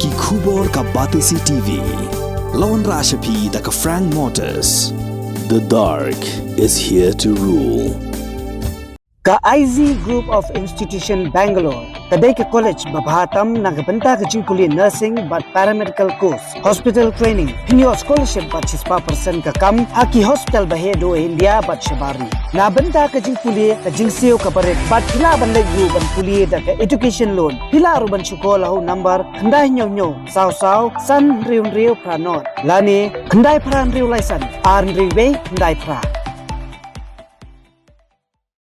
Ki Khubor ka Batisi TV. Lawan Rashapi da ka Frank Motors. The dark is here to rule. Ka IZ Group of Institution Bangalore, kadai ka college babhatam nagabanta ka jingkuli nursing but paramedical course, hospital training, pinyo scholarship but 6% ka kam, haki hospital bahedo India but shabari. Nabanta ka jingkuli ka jingsiyo ka barit but hila banlay yu ban kuli da ka education loan. Hila ruban syukola ho number kandai nyo saw san riu pranot. Lani kandai pran riu laisan, arn riwe kandai pra.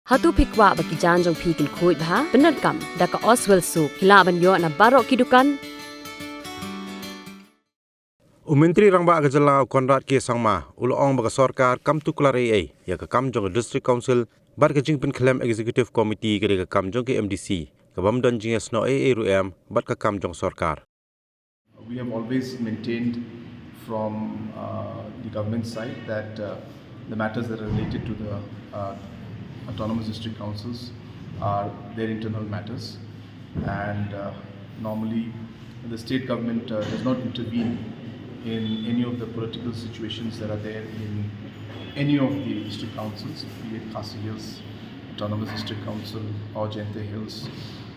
Hatu pikwa bagi janjong pikil kuit bha benar kam daka Oswell Soup hilaban yo na barok kidukan. Menteri rangba ka jala Konrad ke sangma uloong baga Sorkar kam Tuklar ya ka kam jong district council bar ka jingpin claim executive committee ka kam jong ke MDC ka bam don jing sno ruam bat ka kam jong Sorkar. We have always maintained from the government side that the matters that are related to the autonomous district councils are their internal matters, and normally the state government does not intervene in any of the political situations that are there in any of the district councils, be it Khasi Hills Autonomous District Council or Jayante Hills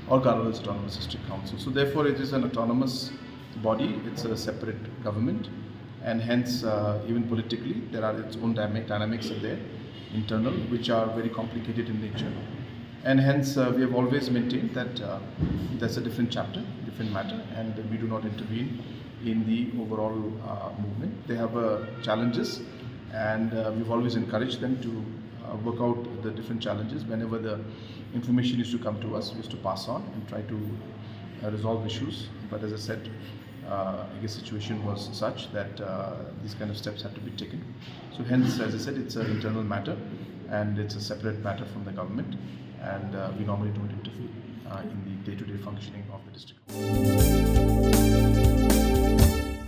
or Garhwal's Autonomous District Council. So therefore it is an autonomous body, it's a separate government, and hence even politically there are its own dynamics are there internal, which are very complicated in nature, and hence we have always maintained that that's a different chapter, different matter, and we do not intervene in the overall movement. They have challenges, and we've always encouraged them to work out the different challenges. Whenever the information used to come to us, we used to pass on and try to resolve issues. But as I said, I guess the situation was such that these kind of steps had to be taken. So hence, as I said, it's an internal matter and it's a separate matter from the government, and we normally don't interfere in the day-to-day functioning of the district.